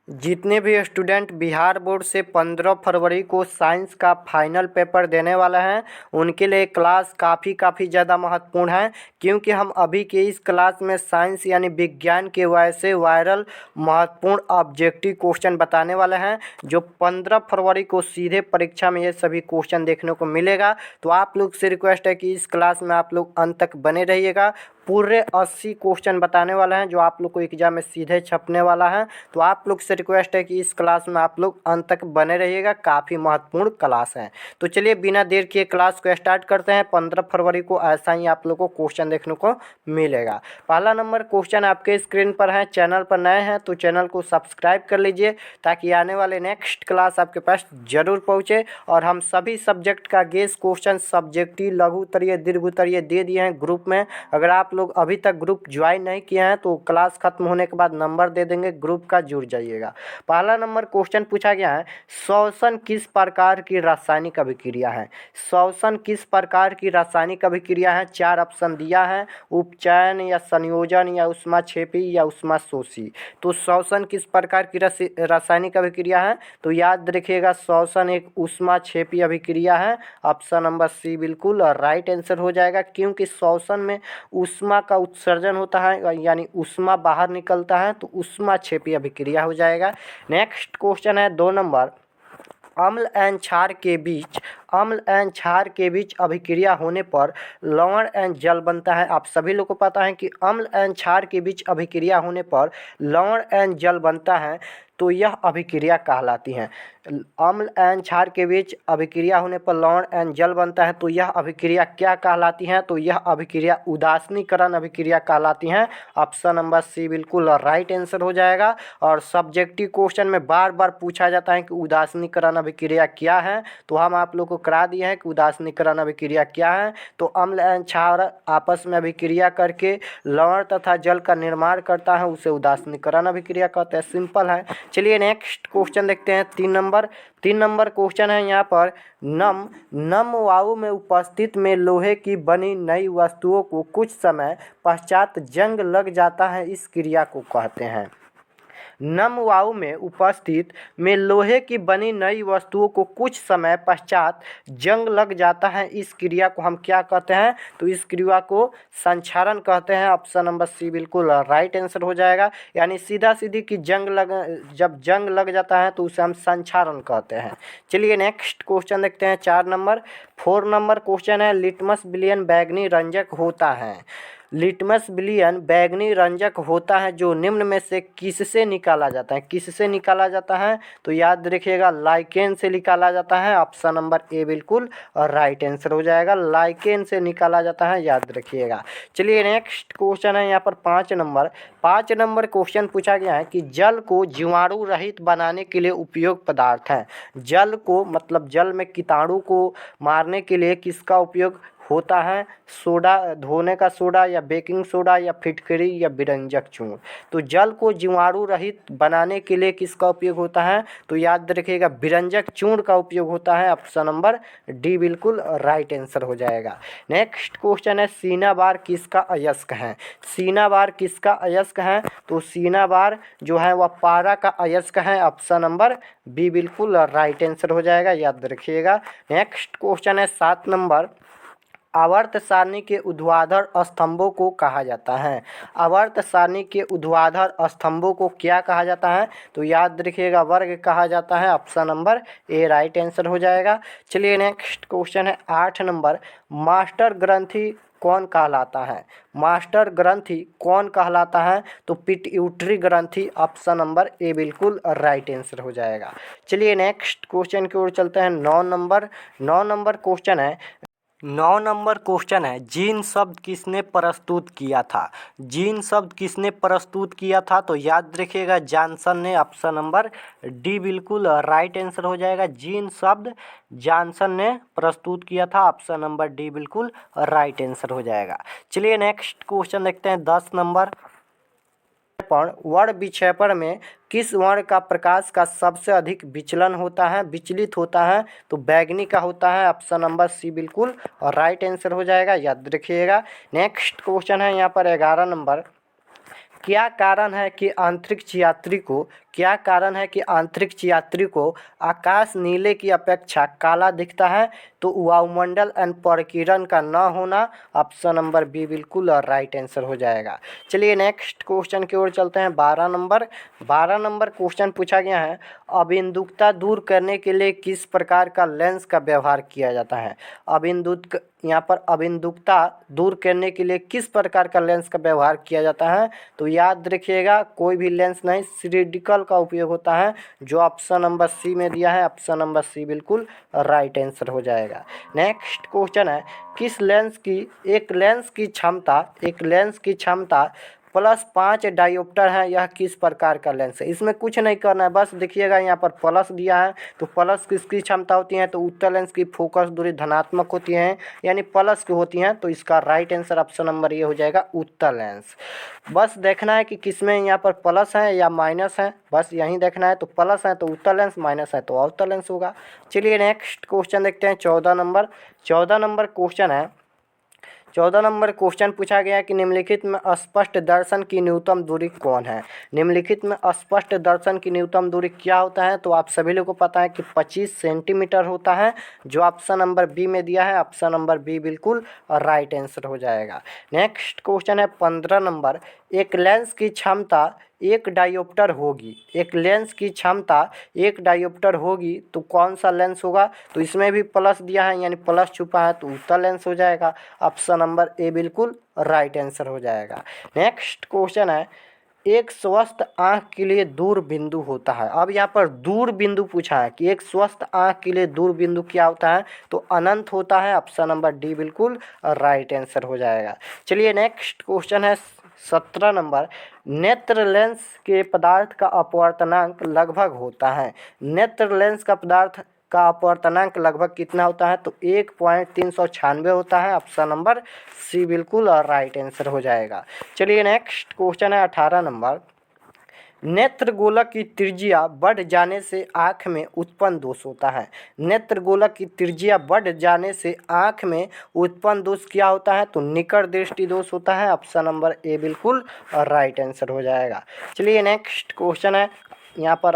जितने भी student Bihar board से 15 फरवरी को साइंस का फाइनल पेपर देने वाला हैं उनके लिए क्लास काफ़ी ज़्यादा महत्वपूर्ण है, क्योंकि हम अभी के इस क्लास में साइंस यानी विज्ञान के वैसे वायरल महत्वपूर्ण ऑब्जेक्टिव क्वेश्चन बताने वाले हैं जो 15 फरवरी को सीधे परीक्षा में ये सभी क्वेश्चन देखने को मिलेगा। तो आप लोग से रिक्वेस्ट है कि इस क्लास में आप लोग अंत तक बने रहिएगा। पूरे 80 क्वेश्चन बताने वाले हैं जो आप लोग को एग्जाम में सीधे छपने वाला है। तो आप लोग से रिक्वेस्ट है कि इस क्लास में आप लोग अंत तक बने रहिएगा, काफ़ी महत्वपूर्ण क्लास है। तो चलिए बिना देर किए क्लास को स्टार्ट करते हैं। 15 फरवरी को ऐसा ही आप लोग को क्वेश्चन देखने को मिलेगा। पहला नंबर क्वेश्चन आपके स्क्रीन पर है। चैनल पर नए हैं तो चैनल को सब्सक्राइब कर लीजिए ताकि आने वाले नेक्स्ट क्लास आपके पास जरूर पहुँचे। और हम सभी सब्जेक्ट का गेस क्वेश्चन सब्जेक्टिव लघु उत्तरीय दीर्घ उत्तरीय दे दिए हैं ग्रुप में। अगर आप लोग अभी तक ग्रुप ज्वाइन नहीं किए हैं तो क्लास खत्म होने के बाद नंबर दे देंगे, ग्रुप का जुड़ जाइएगा। पहला नंबर क्वेश्चन पूछा गया है, श्वसन किस प्रकार की रासायनिक अभिक्रिया है। श्वसन किस प्रकार की रासायनिक अभिक्रिया है। 4 ऑप्शन दिया है, उपचयन या संयोजन या ऊष्माक्षेपी या ऊष्माशोषी। तो श्वसन किस प्रकार की रासायनिक अभिक्रिया है, तो याद रखिएगा श्वसन एक ऊष्माक्षेपी अभिक्रिया है। ऑप्शन नंबर सी बिल्कुल राइट आंसर हो जाएगा, क्योंकि श्वसन में ऊष्मा का उत्सर्जन होता है यानी ऊष्मा बाहर निकलता है, तो ऊष्माक्षेपी अभिक्रिया हो जाएगा। नेक्स्ट क्वेश्चन है 2 नंबर, अम्ल एवं क्षार के बीच अभिक्रिया होने पर लवण एवं जल बनता है। आप सभी लोग को पता है कि अम्ल एवं क्षार के बीच अभिक्रिया होने पर लवण एवं जल बनता है, तो यह अभिक्रिया कहलाती है। अम्ल एवं क्षार के बीच अभिक्रिया होने पर लवण एवं जल बनता है, तो यह अभिक्रिया क्या कहलाती है, तो यह अभिक्रिया उदासीनीकरण अभिक्रिया कहलाती है। ऑप्शन नंबर सी बिल्कुल राइट आंसर हो जाएगा। और सब्जेक्टिव क्वेश्चन में बार बार पूछा जाता है कि उदासीनीकरण अभिक्रिया क्या है, तो हम आप लोग को करा दिए हैं कि उदासीनीकरण अभिक्रिया क्या है। तो अम्ल एवं क्षार आपस में अभिक्रिया करके लवण तथा जल का निर्माण करता है, उसे उदासीनीकरण अभिक्रिया कहते हैं। सिंपल है। चलिए नेक्स्ट क्वेश्चन देखते हैं। 3 नंबर क्वेश्चन है यहाँ पर, नम वायु में उपस्थित में लोहे की बनी नई वस्तुओं को कुछ समय पश्चात जंग लग जाता है, इस क्रिया को कहते हैं। नम वायु में उपस्थित में लोहे की बनी नई वस्तुओं को कुछ समय पश्चात जंग लग जाता है, इस क्रिया को हम क्या कहते हैं, तो इस क्रिया को संक्षारण कहते हैं। ऑप्शन नंबर सी बिल्कुल राइट आंसर हो जाएगा। यानी सीधा सीधी कि जब जंग लग जाता है तो उसे हम संक्षारण कहते हैं। चलिए नेक्स्ट क्वेश्चन देखते हैं। 4 नंबर क्वेश्चन है, लिटमस विलयन बैंगनी रंजक होता है। लिटमस विलयन बैंगनी रंजक होता है जो निम्न में से किससे निकाला जाता है। किससे निकाला जाता है, तो याद रखिएगा लाइकेन से निकाला जाता है। ऑप्शन नंबर ए बिल्कुल राइट आंसर हो जाएगा, लाइकेन से निकाला जाता है, याद रखिएगा। चलिए नेक्स्ट क्वेश्चन है यहाँ पर 5 नंबर क्वेश्चन पूछा गया है कि जल को जीवाणु रहित बनाने के लिए उपयोग पदार्थ है। जल को मतलब जल में कीटाणु को मारने के लिए किसका उपयोग होता है। सोडा, धोने का सोडा या बेकिंग सोडा या फिटकरी या विरंजक चूर्ण। तो जल को जीवाणु रहित बनाने के लिए किसका उपयोग होता है, तो याद रखिएगा विरंजक चूर्ण का उपयोग होता है। ऑप्शन नंबर डी बिल्कुल राइट आंसर हो जाएगा। नेक्स्ट क्वेश्चन है, सीना बार किसका अयस्क है। सीना बार किसका अयस्क है, तो सीना बार जो है वह पारा का अयस्क है। ऑप्शन नंबर बी बिल्कुल राइट आंसर हो जाएगा, याद रखिएगा। नेक्स्ट क्वेश्चन है 7 नंबर, आवर्त सारणी के ऊर्ध्वाधर स्तंभों को कहा जाता है। आवर्त सारणी के ऊर्ध्वाधर स्तंभों को क्या कहा जाता है, तो याद रखिएगा वर्ग कहा जाता है। Option number A right answer हो जाएगा। चलिए नेक्स्ट क्वेश्चन है 8 नंबर, मास्टर ग्रंथि कौन कहलाता है। मास्टर ग्रंथि कौन कहलाता है, तो पिट्यूटरी ग्रंथि। ऑप्शन नंबर ए बिल्कुल राइट आंसर हो जाएगा। चलिए नेक्स्ट क्वेश्चन की ओर चलते हैं। 9 नंबर क्वेश्चन है। 9 नंबर क्वेश्चन है, जीन शब्द किसने प्रस्तुत किया था। जीन शब्द किसने प्रस्तुत किया था, तो याद रखिएगा जॉनसन ने। ऑप्शन नंबर डी बिल्कुल राइट आंसर हो जाएगा। जीन शब्द जॉनसन ने प्रस्तुत किया था। ऑप्शन नंबर डी बिल्कुल राइट आंसर हो जाएगा। चलिए नेक्स्ट क्वेश्चन देखते हैं। 10 नंबर, वर्ण विक्षेपण में किस वर्ण का प्रकाश का सबसे अधिक विचलित होता है, तो बैंगनी का होता है। ऑप्शन नंबर सी बिल्कुल राइट आंसर हो जाएगा, याद रखिएगा। नेक्स्ट क्वेश्चन है यहाँ पर 11 नंबर, क्या कारण है कि अंतरिक्ष यात्री को आकाश नीले की अपेक्षा काला दिखता है? तो वायुमंडल एंड परिकिरण का न होना। ऑप्शन नंबर बी बिल्कुल और राइट आंसर हो जाएगा। चलिए नेक्स्ट क्वेश्चन की ओर चलते हैं। 12 नंबर क्वेश्चन पूछा गया है, अबिंदुकता दूर करने के लिए किस प्रकार का लेंस का व्यवहार किया जाता है? यहाँ पर अबिंदुकता दूर करने के लिए किस प्रकार का लेंस का व्यवहार किया जाता है? तो याद रखिएगा, कोई भी लेंस नहीं, सिलिंड्रिकल का उपयोग होता है, जो ऑप्शन नंबर सी में दिया है। ऑप्शन नंबर सी बिल्कुल राइट आंसर हो जाएगा। नेक्स्ट क्वेश्चन है, एक लेंस की क्षमता +5 डायोप्टर है, यह किस प्रकार का लेंस है? इसमें कुछ नहीं करना है, बस देखिएगा यहाँ पर प्लस दिया है, तो प्लस किसकी क्षमता होती है? तो उत्तल लेंस की फोकस दूरी धनात्मक होती है, यानी प्लस की होती हैं, तो इसका राइट आंसर ऑप्शन नंबर ये हो जाएगा, उत्तल लेंस। बस देखना है कि किसमें यहाँ पर प्लस है या माइनस है, बस यहीं देखना है। तो प्लस है तो उत्तल लेंस, माइनस है तो अवतल लेंस होगा। चलिए नेक्स्ट क्वेश्चन देखते हैं। 14 नंबर क्वेश्चन है। 14 नंबर क्वेश्चन पूछा गया है कि निम्नलिखित में स्पष्ट दर्शन की न्यूनतम दूरी कौन है? निम्नलिखित में स्पष्ट दर्शन की न्यूनतम दूरी क्या होता है? तो आप सभी लोगों को पता है कि 25 सेंटीमीटर होता है, जो ऑप्शन नंबर बी में दिया है। ऑप्शन नंबर बी बिल्कुल राइट आंसर हो जाएगा। नेक्स्ट क्वेश्चन है 15 नंबर, एक लेंस की क्षमता 1 डायोप्टर होगी तो कौन सा लेंस होगा? तो इसमें भी प्लस दिया है, यानी प्लस छुपा है, तो उत्तल लेंस हो जाएगा। ऑप्शन नंबर ए बिल्कुल राइट आंसर हो जाएगा। नेक्स्ट क्वेश्चन है, एक स्वस्थ आँख के लिए दूर बिंदु होता है। अब यहाँ पर दूर बिंदु पूछा है कि एक स्वस्थ आँख के लिए दूर बिंदु क्या होता है? तो अनंत होता है। ऑप्शन नंबर डी बिल्कुल राइट आंसर हो जाएगा। चलिए नेक्स्ट क्वेश्चन है 17 नंबर, नेत्र लेंस के पदार्थ का अपवर्तनांक लगभग होता है। नेत्र लेंस का पदार्थ का अपवर्तनांक लगभग कितना होता है? तो 1.396 होता है। ऑप्शन नंबर सी बिल्कुल और राइट आंसर हो जाएगा। चलिए नेक्स्ट क्वेश्चन है 18 नंबर, नेत्र गोलक की त्रिज्या बढ़ जाने से आँख में उत्पन्न दोष होता है। नेत्र गोलक की त्रिज्या बढ़ जाने से आँख में उत्पन्न दोष क्या होता है? तो निकट दृष्टि दोष होता है। ऑप्शन नंबर ए बिल्कुल राइट आंसर हो जाएगा। चलिए नेक्स्ट क्वेश्चन है यहाँ पर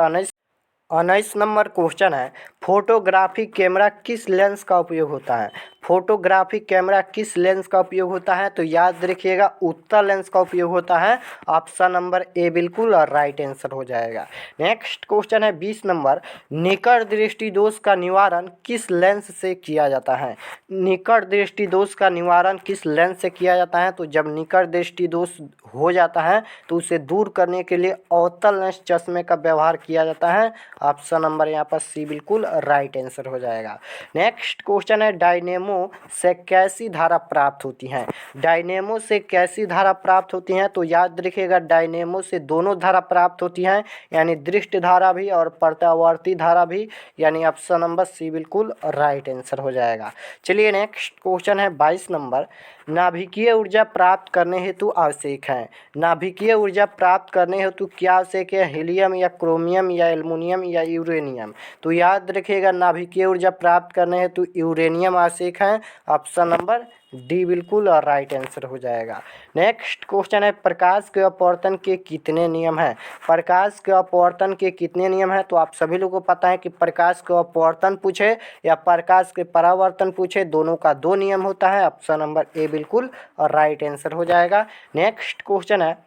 19 नंबर क्वेश्चन है, फोटोग्राफी कैमरा किस लेंस का उपयोग होता है? फोटोग्राफी कैमरा किस लेंस का उपयोग होता है? तो याद रखिएगा, उत्तल लेंस का उपयोग होता है। ऑप्शन नंबर ए बिल्कुल और राइट आंसर हो जाएगा। नेक्स्ट क्वेश्चन है 20 नंबर, निकट दृष्टि दोष का निवारण किस लेंस से किया जाता है? निकट दृष्टि दोष का निवारण किस लेंस से किया जाता है? तो जब निकट दृष्टि दोष हो जाता है तो उसे दूर करने के लिए अवतल लेंस चश्मे का व्यवहार किया जाता है। ऑप्शन नंबर यहाँ पर सी बिल्कुल राइट आंसर हो जाएगा। नेक्स्ट क्वेश्चन है, डायनेमो से कैसी धारा प्राप्त होती है? डायनेमो से कैसी धारा प्राप्त होती है? तो याद रखिएगा, डायनेमो से दोनों धारा प्राप्त होती हैं, यानी दृष्ट धारा भी और प्रत्यावर्ती धारा भी, यानी ऑप्शन नंबर सी बिल्कुल राइट आंसर हो जाएगा। चलिए नेक्स्ट क्वेश्चन है 22 नंबर, नाभिकीय ऊर्जा प्राप्त करने हेतु आवश्यक है। नाभिकीय ऊर्जा प्राप्त करने हेतु क्या आवश्यक है? हीलियम या क्रोमियम या एल्युमिनियम या यूरेनियम? तो याद रखिएगा, नाभिकीय ऊर्जा प्राप्त करने हेतु यूरेनियम आवश्यक है। ऑप्शन नंबर डी बिल्कुल और राइट आंसर हो जाएगा। नेक्स्ट क्वेश्चन है, प्रकाश के अपवर्तन के कितने नियम हैं? प्रकाश के अपवर्तन के कितने नियम हैं? तो आप सभी लोगों को पता है कि प्रकाश के अपवर्तन पूछे या प्रकाश के परावर्तन पूछे, दोनों का 2 नियम होता है। ऑप्शन नंबर ए बिल्कुल और राइट आंसर हो जाएगा। नेक्स्ट क्वेश्चन है,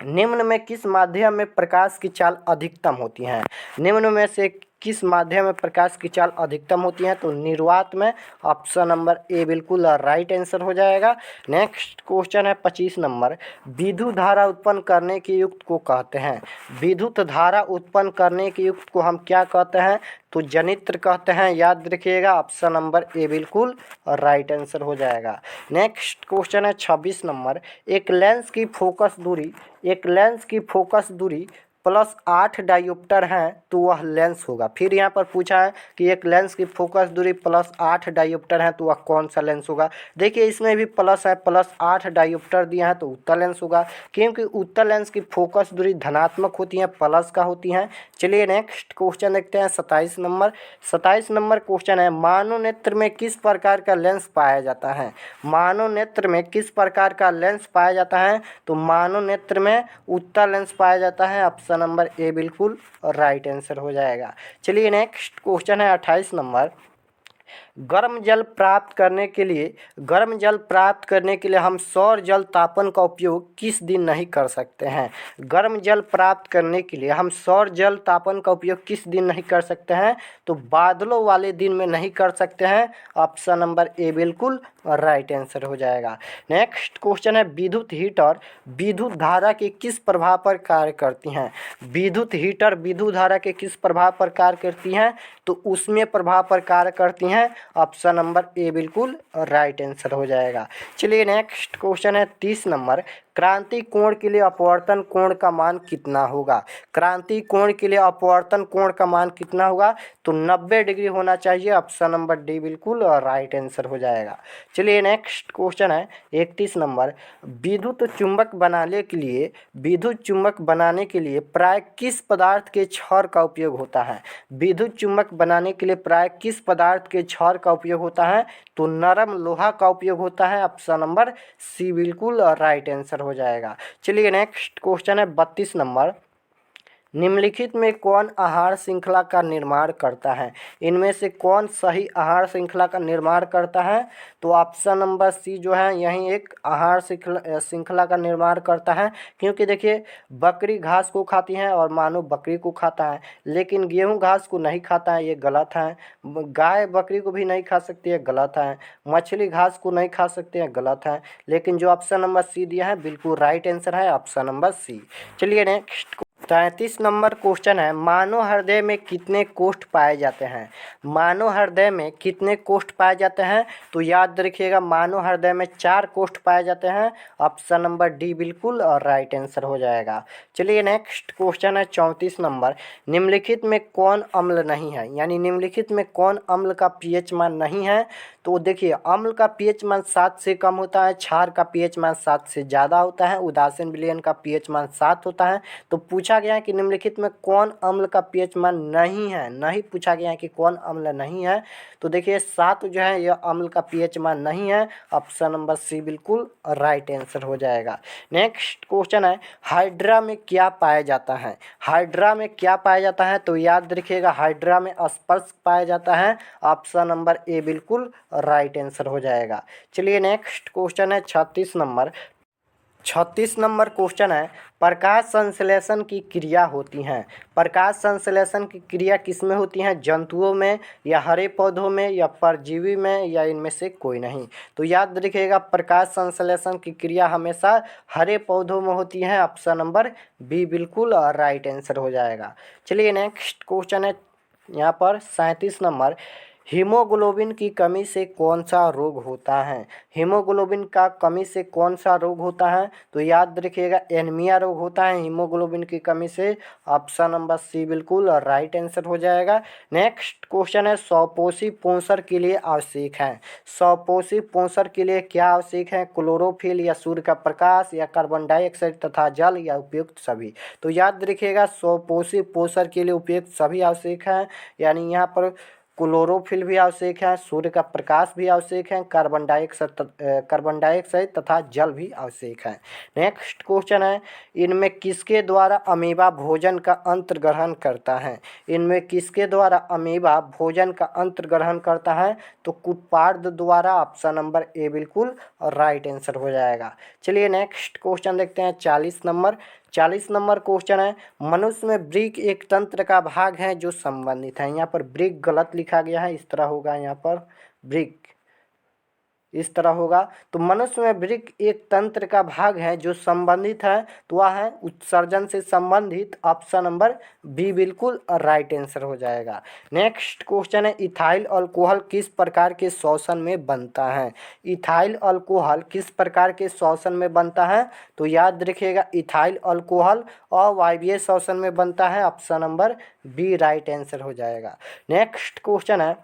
निम्न में किस माध्यम में प्रकाश की चाल अधिकतम होती है? निम्न में से किस माध्यम में प्रकाश की चाल अधिकतम होती है? तो निर्वात में। ऑप्शन नंबर ए बिल्कुल राइट आंसर हो जाएगा। नेक्स्ट क्वेश्चन है 25 नंबर, विद्युत धारा उत्पन्न करने के युक्त को कहते हैं। विद्युत धारा उत्पन्न करने के युक्त को हम क्या कहते हैं? तो जनित्र कहते हैं। याद रखिएगा, ऑप्शन नंबर ए बिल्कुल राइट आंसर हो जाएगा। नेक्स्ट क्वेश्चन है 26 नंबर, एक लेंस की फोकस दूरी प्लस 8 डायोप्टर हैं तो वह लेंस होगा। फिर यहाँ पर पूछा है कि एक लेंस की फोकस दूरी प्लस 8 डायोप्टर है तो वह कौन सा लेंस होगा। देखिए इसमें भी प्लस है, प्लस 8 डायोप्टर दिया है तो उत्तल लेंस होगा, क्योंकि उत्तल लेंस की फोकस दूरी धनात्मक होती है, प्लस का होती है। चलिए नेक्स्ट क्वेश्चन देखते हैं 27 नंबर। 27 नंबर क्वेश्चन है, मानव नेत्र में किस प्रकार का लेंस पाया जाता है। मानव नेत्र में किस प्रकार का लेंस पाया जाता है, तो मानव नेत्र में उत्तल लेंस पाया जाता है। ऑप्शन नंबर ए बिल्कुल राइट आंसर हो जाएगा। चलिए नेक्स्ट क्वेश्चन है 28 नंबर। गर्म जल प्राप्त करने के लिए हम सौर जल तापन का उपयोग किस दिन नहीं कर सकते हैं। गर्म जल प्राप्त करने के लिए हम सौर जल तापन का उपयोग किस दिन नहीं कर सकते हैं, तो बादलों वाले दिन में नहीं कर सकते हैं। ऑप्शन नंबर ए बिल्कुल राइट आंसर हो जाएगा। नेक्स्ट क्वेश्चन है, विद्युत हीटर विद्युत धारा के किस प्रभाव पर कार्य करती हैं। विद्युत हीटर विद्युत धारा के किस प्रभाव पर कार्य करती हैं, तो उसमें प्रभाव पर कार्य करती हैं। ऑप्शन नंबर ए बिल्कुल राइट आंसर हो जाएगा। चलिए नेक्स्ट क्वेश्चन है 30 नंबर। क्रांति कोण के लिए अपवर्तन कोण का मान कितना होगा। क्रांति कोण के लिए अपवर्तन कोण का मान कितना होगा, तो 90 डिग्री होना चाहिए। ऑप्शन नंबर डी बिल्कुल राइट आंसर हो जाएगा। चलिए नेक्स्ट क्वेश्चन है 31 नंबर। विद्युत चुंबक बनाने के लिए प्राय किस पदार्थ के छड़ का उपयोग होता है। विद्युत चुंबक बनाने के लिए प्राय किस पदार्थ के छड़ का उपयोग होता है, तो नरम लोहा का उपयोग होता है। ऑप्शन नंबर सी बिल्कुल राइट आंसर हो जाएगा। चलिए नेक्स्ट क्वेश्चन है 32 नंबर। निम्नलिखित में कौन आहार श्रृंखला का निर्माण करता है। इनमें से कौन सही आहार श्रृंखला का निर्माण करता है, तो ऑप्शन नंबर सी जो है यही एक आहार श्रृंखला का निर्माण करता है। क्योंकि देखिए बकरी घास को खाती है और मानव बकरी को खाता है, लेकिन गेहूं घास को नहीं खाता है, ये गलत है। गाय बकरी को भी नहीं खा सकती है, गलत है। मछली घास को नहीं खा सकते हैं, गलत है। लेकिन जो ऑप्शन नंबर सी दिया है बिल्कुल राइट आंसर है, ऑप्शन नंबर सी। चलिए नेक्स्ट 33 नंबर क्वेश्चन है, मानव हृदय में कितने कोष्ठ पाए जाते हैं। मानव हृदय में कितने कोष्ठ पाए जाते हैं, तो याद रखिएगा मानव हृदय में 4 कोष्ठ पाए जाते हैं। ऑप्शन नंबर डी बिल्कुल और राइट आंसर हो जाएगा। चलिए नेक्स्ट क्वेश्चन है 34 नंबर। निम्नलिखित में कौन अम्ल नहीं है, यानी निम्नलिखित में कौन अम्ल का पीएच मान नहीं है, तो देखिए अम्ल का पीएच मान 7 से कम होता है, क्षार का पीएच मान 7 से ज़्यादा होता है, उदासीन विलयन का पीएच मान 7 होता है। तो पूछा गया है कि निम्नलिखित में कौन अम्ल का पीएच मान नहीं है, नहीं पूछा गया है कि कौन अम्ल नहीं है। तो देखिए 7 जो है यह अम्ल का पीएच मान नहीं है। ऑप्शन नंबर सी बिल्कुल राइट आंसर हो जाएगा। नेक्स्ट क्वेश्चन है, हाइड्रा में क्या पाया जाता है। हाइड्रा में क्या पाया जाता है, तो याद रखिएगा हाइड्रा में स्पर्श पाया जाता है। ऑप्शन नंबर ए बिल्कुल राइट आंसर हो जाएगा। चलिए नेक्स्ट क्वेश्चन है 36 नंबर। 36 नंबर क्वेश्चन है, प्रकाश संश्लेषण की क्रिया होती हैं। प्रकाश संश्लेषण की क्रिया किसमें होती हैं, जंतुओं में या हरे पौधों में या परजीवी में या इनमें से कोई नहीं। तो याद रखिएगा प्रकाश संश्लेषण की क्रिया हमेशा हरे पौधों में होती है। ऑप्शन नंबर बी बिल्कुल राइट आंसर हो जाएगा। चलिए नेक्स्ट क्वेश्चन है यहाँ पर 37 नंबर। हीमोग्लोबिन की कमी से कौन सा रोग होता है। हीमोग्लोबिन का कमी से कौन सा रोग होता है, तो याद रखिएगा एनीमिया रोग होता है हीमोग्लोबिन की कमी से। ऑप्शन नंबर सी बिल्कुल राइट आंसर हो जाएगा। नेक्स्ट क्वेश्चन है, सौपोषी पोषण के लिए आवश्यक है। सौपोषी पोषण के लिए क्या आवश्यक है, क्लोरोफिल या सूर्य का प्रकाश या कार्बन डाइऑक्साइड तथा जल या उपयुक्त सभी। तो याद रखिएगा सौपोषी पोषण के लिए उपयुक्त सभी आवश्यक है, यानी यहाँ पर क्लोरोफिल भी आवश्यक है, सूर्य का प्रकाश भी आवश्यक है, कार्बन डाइऑक्साइड तथा जल भी आवश्यक है। नेक्स्ट क्वेश्चन है, इनमें किसके द्वारा अमीबा भोजन का अंतर ग्रहण करता है। इनमें किसके द्वारा अमीबा भोजन का अंतर ग्रहण करता है, तो कुटपार्द द्वारा। ऑप्शन नंबर ए बिल्कुल राइट आंसर हो जाएगा। चलिए नेक्स्ट क्वेश्चन देखते हैं 40 नंबर। 40 नंबर क्वेश्चन है, मनुष्य में वृक्क एक तंत्र का भाग है जो संबंधित है। यहाँ पर वृक्क गलत लिखा गया है, इस तरह होगा यहाँ पर वृक्क, इस तरह होगा। तो मनुष्य में वृक्क एक तंत्र का भाग है जो संबंधित है, तो वह है उत्सर्जन से संबंधित। ऑप्शन नंबर बी बिल्कुल राइट आंसर हो जाएगा। नेक्स्ट क्वेश्चन है, इथाइल अल्कोहल किस प्रकार के शोषण में बनता है? इथाइल अल्कोहल किस प्रकार के शोषण में बनता है? तो याद रखिएगा, इथाइल अल्कोहल अवायवीय शोषण में बनता है। Option number B right answer हो जाएगा। नेक्स्ट क्वेश्चन है,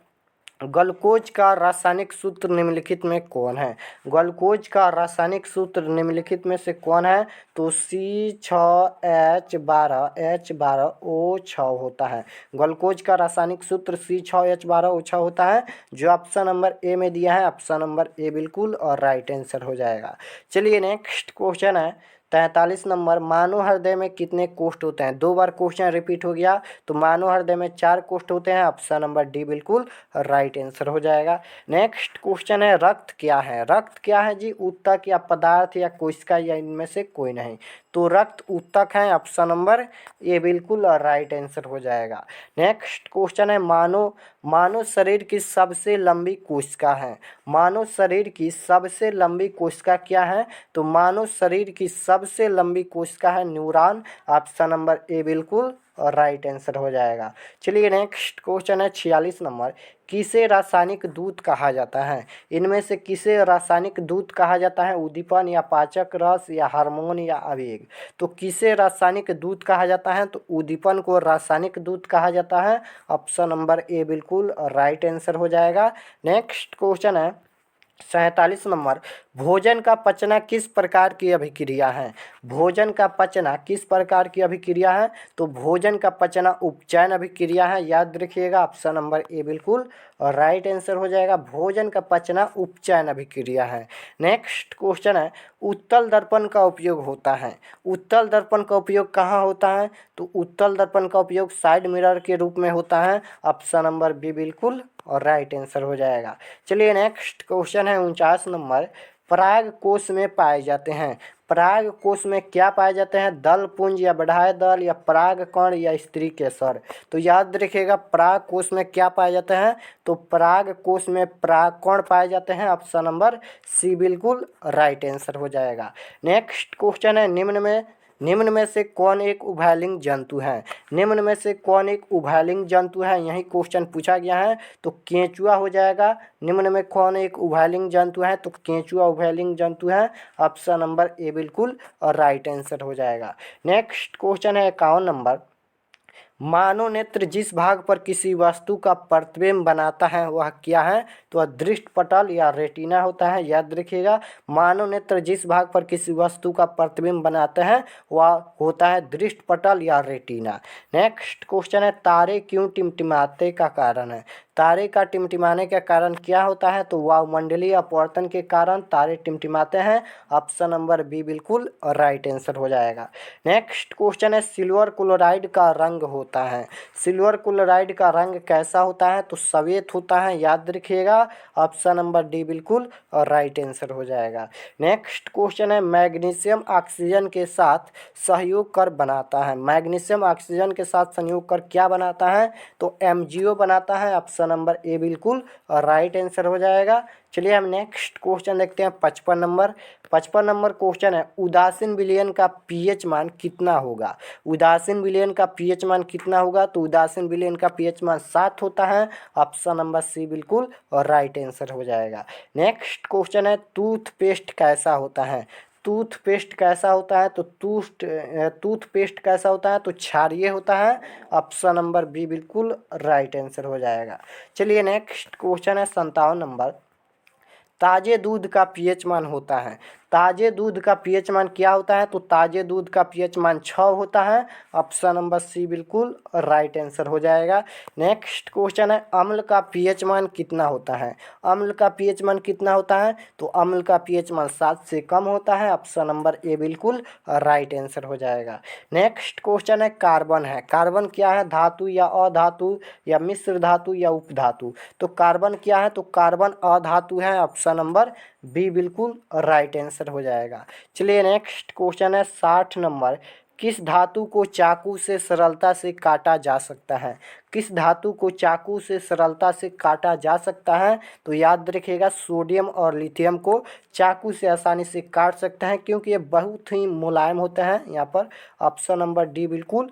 ग्लूकोज का रासायनिक सूत्र निम्नलिखित में कौन है? ग्लूकोज का रासायनिक सूत्र निम्नलिखित में से कौन है? तो C6H12H12O6 होता है। ग्लूकोज का रासायनिक सूत्र C6H12O6 होता है, जो ऑप्शन नंबर ए में दिया है। ऑप्शन नंबर ए बिल्कुल और राइट आंसर हो जाएगा। चलिए नेक्स्ट क्वेश्चन है 43 नंबर, मानव हृदय में कितने कोष्ठ होते हैं? 2 बार क्वेश्चन रिपीट हो गया। तो मानव हृदय में 4 कोष्ठ होते हैं। ऑप्शन नंबर डी बिल्कुल राइट आंसर हो जाएगा। नेक्स्ट क्वेश्चन है, रक्त क्या है? रक्त क्या है जी? ऊतक या पदार्थ या कोशिका या इनमें से कोई नहीं। तो रक्त ऊतक है। ऑप्शन नंबर ए बिल्कुल राइट आंसर हो जाएगा। नेक्स्ट क्वेश्चन है, मानव शरीर की सबसे लंबी कोशिका है? मानव शरीर की सबसे लंबी कोशिका क्या है? तो मानव शरीर की सबसे लंबी कोशिका है न्यूरॉन। ऑप्शन नंबर ए बिल्कुल और राइट आंसर हो जाएगा। चलिए नेक्स्ट क्वेश्चन है 46 नंबर, किसे रासायनिक दूत कहा जाता है? इनमें से किसे रासायनिक दूत कहा जाता है? उद्दीपन या पाचक रस या हार्मोन या आवेग? तो किसे रासायनिक दूत कहा जाता है? तो उद्दीपन को रासायनिक दूत कहा जाता है। ऑप्शन नंबर ए बिल्कुल राइट आंसर हो जाएगा। नेक्स्ट क्वेश्चन है 47 नंबर, भोजन का पचना किस प्रकार की अभिक्रिया है? भोजन का पचना किस प्रकार की अभिक्रिया है? तो भोजन का पचना उपचयन अभिक्रिया है। याद रखिएगा, ऑप्शन नंबर ए बिल्कुल और राइट आंसर हो जाएगा। भोजन का पचना उपचयन अभिक्रिया है। नेक्स्ट क्वेश्चन है, उत्तल दर्पण का उपयोग होता है? उत्तल दर्पण का उपयोग कहाँ होता है? तो उत्तल दर्पण का उपयोग साइड मिरर के रूप में होता है। ऑप्शन नंबर बी बिल्कुल और राइट आंसर हो जाएगा। चलिए नेक्स्ट क्वेश्चन है 49 नंबर, पराग कोश में पाए जाते हैं? पराग कोश में क्या पाए जाते हैं? दल पुंज या बढ़ाए दल या पराग कण या स्त्री केसर? तो याद रखिएगा, पराग कोश में क्या पाए जाते हैं? तो पराग कोश में पराग कण पाए जाते हैं। ऑप्शन नंबर सी बिल्कुल राइट आंसर हो जाएगा। नेक्स्ट क्वेश्चन है, निम्न में से कौन एक उभयलिंग जंतु है? निम्न में से कौन एक उभयलिंग जंतु है? यही क्वेश्चन पूछा गया है। तो केंचुआ हो जाएगा। निम्न में कौन एक उभयलिंग जंतु है? तो केंचुआ उभयलिंग जंतु है। ऑप्शन नंबर ए बिल्कुल और राइट आंसर हो जाएगा। नेक्स्ट क्वेश्चन है 51 नंबर, मानव नेत्र जिस भाग पर किसी वस्तु का प्रतिबिंब बनाता है वह क्या है? तो वह दृष्टि पटल या रेटिना होता है। याद रखिएगा, मानव नेत्र जिस भाग पर किसी वस्तु का प्रतिबिंब बनाते हैं वह होता है दृष्टि पटल या रेटिना। नेक्स्ट क्वेश्चन है, तारे क्यों टिमटिमाते का कारण है? तारे का टिमटिमाने का कारण क्या होता है? तो वायुमंडलीय अपवर्तन के कारण तारे टिमटिमाते हैं। ऑप्शन नंबर बी बिल्कुल और राइट आंसर हो जाएगा। नेक्स्ट क्वेश्चन है, सिल्वर क्लोराइड का रंग होता है? सिल्वर क्लोराइड का रंग कैसा होता है? तो सफेद होता है। याद रखिएगा, ऑप्शन नंबर डी बिल्कुल और राइट आंसर हो जाएगा। नेक्स्ट क्वेश्चन है, मैग्नीशियम ऑक्सीजन के साथ सहयोग कर बनाता है? मैग्नीशियम ऑक्सीजन के साथ संयोग कर क्या बनाता है? तो MgO बनाता है। ऑप्शन नंबर ए बिल्कुल और राइट आंसर हो जाएगा। चलिए हम नेक्स्ट क्वेश्चन देखते हैं 55 नंबर। 55 नंबर क्वेश्चन है, उदासीन विलयन का पीएच मान कितना होगा? उदासीन विलयन का पीएच मान कितना होगा? तो उदासीन विलयन का पीएच मान 7 होता है। ऑप्शन नंबर सी बिल्कुल और राइट आंसर हो जाएगा। नेक्स्ट क्वेश्चन है, टूथपेस्ट कैसा होता है? टूथपेस्ट कैसा होता है? तो टूथपेस्ट कैसा होता है? तो क्षारीय होता है। ऑप्शन नंबर बी बिल्कुल राइट आंसर हो जाएगा। चलिए नेक्स्ट क्वेश्चन है 57 नंबर, ताजे दूध का पीएच मान होता है? ताजे दूध का पीएच मान क्या होता है? तो ताजे दूध का पीएच मान 6 होता है। ऑप्शन नंबर सी बिल्कुल राइट आंसर हो जाएगा। नेक्स्ट क्वेश्चन है, अम्ल का पीएच मान कितना होता है? अम्ल का पीएच मान कितना होता है? तो अम्ल का पीएच मान 7 से कम होता है। ऑप्शन नंबर ए बिल्कुल राइट आंसर हो जाएगा। नेक्स्ट क्वेश्चन है, कार्बन है? कार्बन क्या है? धातु या अधातु या मिश्र धातु या उपधातु? तो कार्बन क्या है? तो कार्बन अधातु है। ऑप्शन नंबर बी बिल्कुल राइट आंसर हो जाएगा। चलिए नेक्स्ट क्वेश्चन है 60 नंबर, किस धातु को चाकू से सरलता से काटा जा सकता है? किस धातु को चाकू से सरलता से काटा जा सकता है? तो याद रखिएगा, सोडियम और लिथियम को चाकू से आसानी से काट सकते हैं क्योंकि ये बहुत ही मुलायम होते हैं। यहाँ पर ऑप्शन नंबर डी बिल्कुल।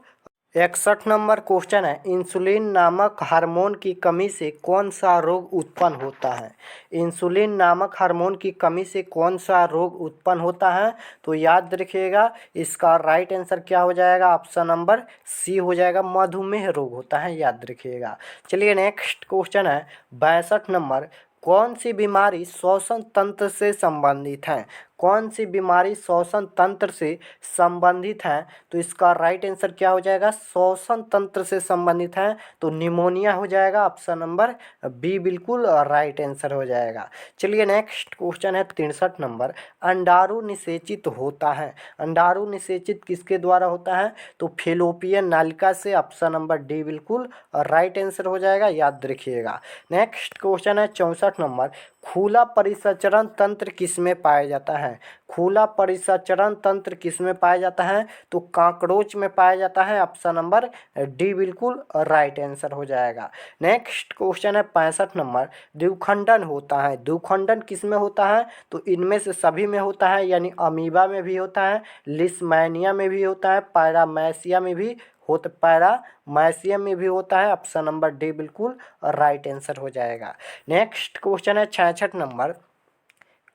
61 नंबर क्वेश्चन है, इंसुलिन नामक हार्मोन की कमी से कौन सा रोग उत्पन्न होता है? इंसुलिन नामक हार्मोन की कमी से कौन सा रोग उत्पन्न होता है? तो याद रखिएगा, इसका राइट आंसर क्या हो जाएगा? ऑप्शन नंबर सी हो जाएगा, मधुमेह रोग होता है, याद रखिएगा। चलिए नेक्स्ट क्वेश्चन है 62 नंबर, कौन सी बीमारी श्वसन तंत्र से संबंधित है? कौन सी बीमारी श्वसन तंत्र से संबंधित है? तो इसका राइट आंसर क्या हो जाएगा? श्वसन तंत्र से संबंधित है तो निमोनिया हो जाएगा, ऑप्शन नंबर बी बिल्कुल राइट आंसर हो जाएगा। चलिए नेक्स्ट क्वेश्चन है 63 नंबर, अंडाणु निषेचित होता है। अंडाणु निषेचित किसके द्वारा होता है? तो फैलोपियन नालिका से, ऑप्शन नंबर डी बिल्कुल राइट आंसर हो जाएगा, याद रखिएगा। नेक्स्ट क्वेश्चन है 64 नंबर, खुला परिसंचरण तंत्र किसमें पाया जाता है? खुला परिसंचरण तंत्र किसमें पाया जाता है? तो काकरोच में पाया जाता है, ऑप्शन नंबर डी बिल्कुल राइट आंसर हो जाएगा। नेक्स्ट क्वेश्चन है 65 नंबर, द्विखंडन होता है। द्विखंडन किसमें होता है? तो इनमें से सभी में होता है, यानी अमीबा में भी होता है, लिस्मैनिया में भी होता है, पैरामेसिया में भी पैरामाइसियम में भी होता है, ऑप्शन नंबर डी बिल्कुल राइट आंसर हो जाएगा। नेक्स्ट क्वेश्चन है 66 नंबर,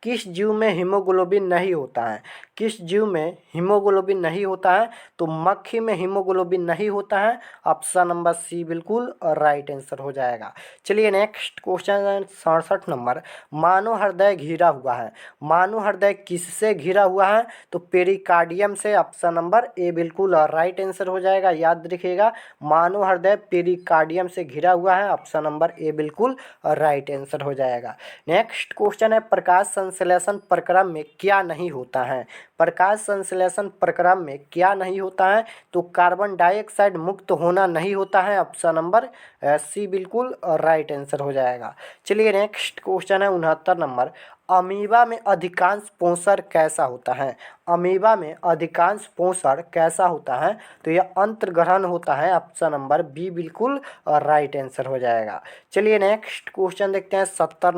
किस जीव में हीमोग्लोबिन नहीं होता है? किस जीव में हीमोग्लोबिन नहीं होता है? तो मक्खी में हीमोग्लोबिन नहीं होता है, ऑप्शन नंबर सी बिल्कुल राइट आंसर हो जाएगा। चलिए नेक्स्ट क्वेश्चन है 67 नंबर, मानव हृदय घिरा हुआ है। मानव हृदय किससे घिरा हुआ है? तो पेरिकार्डियम से, ऑप्शन नंबर ए बिल्कुल राइट आंसर हो जाएगा, याद रखिएगा, मानव हृदय पेरिकार्डियम से घिरा हुआ है, ऑप्शन नंबर ए बिल्कुल राइट आंसर हो जाएगा। नेक्स्ट क्वेश्चन है, प्रकाश संश्लेषण प्रक्रम में क्या नहीं होता है? प्रकाश संश्लेषण प्रक्रम में क्या नहीं होता है? तो कार्बन डाइऑक्साइड मुक्त होना नहीं होता है, ऑप्शन नंबर सी बिल्कुल राइट आंसर हो जाएगा। चलिए नेक्स्ट क्वेश्चन है 69 नंबर, अमीबा में अधिकांश पोषण कैसा होता है? अमीबा में अधिकांश पोषण कैसा होता है? तो यह अंतर्ग्रहण होता है, ऑप्शन नंबर बी बिल्कुल राइट आंसर हो जाएगा। चलिए नेक्स्ट क्वेश्चन देखते हैं 70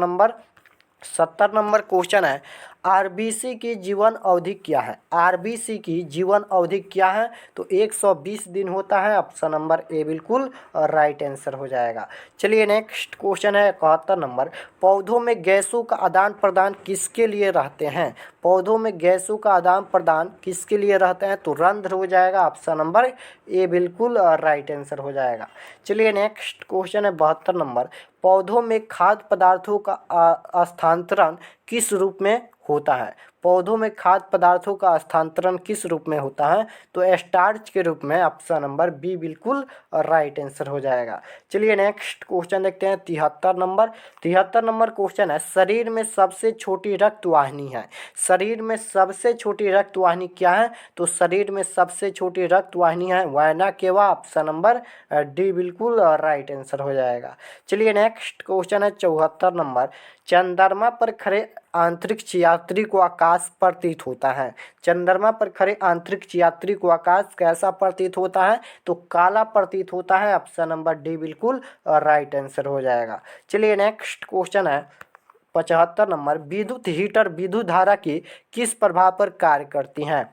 नंबर क्वेश्चन है, आरबीसी की जीवन अवधि क्या है? आरबीसी की जीवन अवधि क्या है? तो 120 दिन होता है, ऑप्शन नंबर ए बिल्कुल राइट आंसर हो जाएगा। चलिए नेक्स्ट क्वेश्चन है 71 नंबर, पौधों में गैसों का आदान प्रदान किसके लिए रहते हैं? पौधों में गैसों का आदान प्रदान किसके लिए रहते हैं? तो रंध्र हो जाएगा, ऑप्शन नंबर ए बिल्कुल राइट आंसर हो जाएगा। चलिए नेक्स्ट क्वेश्चन है 72 नंबर, पौधों में खाद्य पदार्थों का स्थानांतरण किस रूप में होता है? पौधों में खाद्य पदार्थों का स्थानांतरण किस रूप में होता है? तो स्टार्च के रूप में, ऑप्शन नंबर बी बिल्कुल राइट आंसर हो जाएगा। चलिए नेक्स्ट क्वेश्चन देखते हैं 73 नंबर क्वेश्चन है, शरीर में सबसे छोटी रक्त वाहिनी है। शरीर में सबसे छोटी रक्त वाहिनी क्या है? तो शरीर में सबसे छोटी रक्त वाहिनी है वैना केवा, ऑप्शन नंबर डी बिल्कुल राइट आंसर हो जाएगा। चलिए नेक्स्ट क्वेश्चन है 74 नंबर, चंद्रमा पर खड़े अंतरिक्ष यात्री को आकाश प्रतीत होता है। चंद्रमा पर खड़े अंतरिक्ष यात्री को आकाश कैसा प्रतीत होता है? तो काला प्रतीत होता है, ऑप्शन नंबर डी बिल्कुल राइट आंसर हो जाएगा। चलिए नेक्स्ट क्वेश्चन है 75 नंबर, विद्युत हीटर विद्युत धारा की किस प्रभाव पर कार्य करती हैं?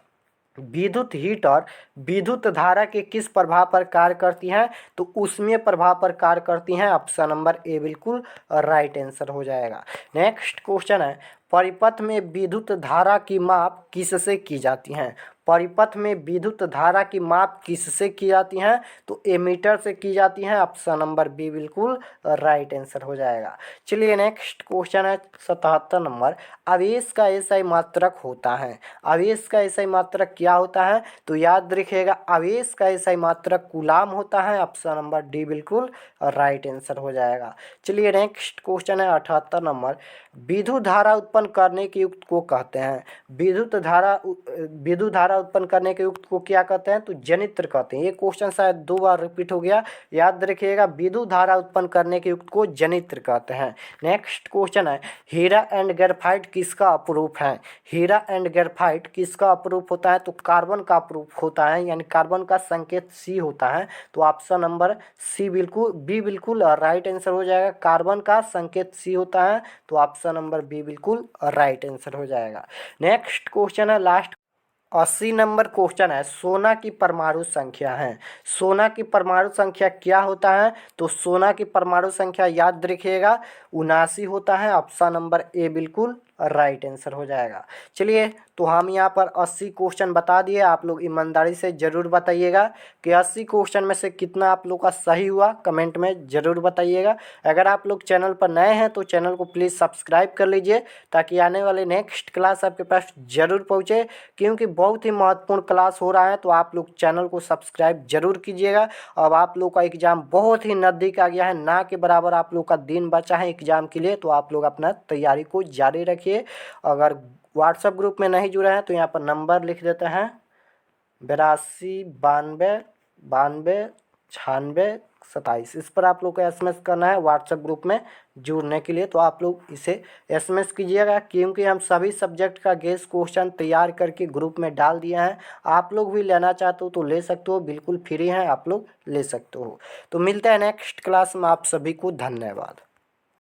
विद्युत हीटर विद्युत धारा के किस प्रभाव पर कार्य करती हैं? तो ऊष्मीय प्रभाव पर कार्य करती हैं, ऑप्शन नंबर ए बिल्कुल राइट आंसर हो जाएगा। नेक्स्ट क्वेश्चन है, परिपथ में विद्युत धारा की माप किससे की जाती है? परिपथ में विद्युत धारा की माप किससे की जाती हैं? तो एमीटर से की जाती हैं, ऑप्शन नंबर बी बिल्कुल राइट आंसर हो जाएगा। चलिए नेक्स्ट क्वेश्चन है 77 नंबर, आवेश का एसआई मात्रक होता है। आवेश का एसआई मात्रक क्या होता है? तो याद रखिएगा, आवेश का एसआई मात्रक कूलाम होता है, ऑप्शन नंबर डी बिल्कुल राइट आंसर हो जाएगा। चलिए नेक्स्ट क्वेश्चन है 78 नंबर, विद्युत धारा उत्पन्न करने के युक्त को कहते हैं। विद्युत धारा धारा उत्पन्न करने के युक्त को क्या कहते हैं? तो जनित्र कहते हैं। ये क्वेश्चन शायद 2 बार रिपीट हो गया, याद रखिएगा। विद्युत धारा उत्पन्न करने के युक्त को जनित्र कहते हैं। नेक्स्ट क्वेश्चन है, हीरा एंड ग्रेफाइट किसका अपरूप है? हीरा एंड ग्रेफाइट किसका अपरूप होता है? तो कार्बन का अपरूप होता है, यानी कार्बन का संकेत सी होता है। तो ऑप्शन नंबर सी बिल्कुल बी बिल्कुल राइट आंसर हो जाएगा। कार्बन का संकेत सी होता है, तो ऑप्शन नंबर बी बिल्कुल राइट आंसर हो जाएगा। नेक्स्ट क्वेश्चन है लास्ट 80 नंबर क्वेश्चन है, सोना की परमाणु संख्या है। सोना की परमाणु संख्या क्या होता है? तो सोना की परमाणु संख्या याद रखिएगा 79 होता है। ऑप्शन नंबर ए बिल्कुल राइट आंसर हो जाएगा। चलिए, तो हम यहाँ पर 80 क्वेश्चन बता दिए। आप लोग ईमानदारी से ज़रूर बताइएगा कि 80 क्वेश्चन में से कितना आप लोग का सही हुआ, कमेंट में ज़रूर बताइएगा। अगर आप लोग चैनल पर नए हैं तो चैनल को प्लीज़ सब्सक्राइब कर लीजिए, ताकि आने वाले नेक्स्ट क्लास आपके पास ज़रूर पहुँचे, क्योंकि बहुत ही महत्वपूर्ण क्लास हो रहा है। तो आप लोग चैनल को सब्सक्राइब जरूर कीजिएगा। अब आप लोग का एग्ज़ाम बहुत ही नज़दीक आ गया है, ना के बराबर आप लोग का दिन बचा है एग्ज़ाम के लिए। तो आप लोग अपना तैयारी को जारी रखिए। अगर व्हाट्सएप ग्रुप में नहीं जुड़े हैं तो यहाँ पर नंबर लिख देते हैं 82 92 92 96 27। इस पर आप लोग को एसएमएस करना है व्हाट्सएप ग्रुप में जुड़ने के लिए। तो आप लोग इसे एसएमएस कीजिएगा, क्योंकि हम सभी सब्जेक्ट का गेस क्वेश्चन तैयार करके ग्रुप में डाल दिया है। आप लोग भी लेना चाहते हो तो ले सकते हो, बिल्कुल फ्री है, आप लोग ले सकते हो। तो मिलते हैं नेक्स्ट क्लास में। आप सभी को धन्यवाद।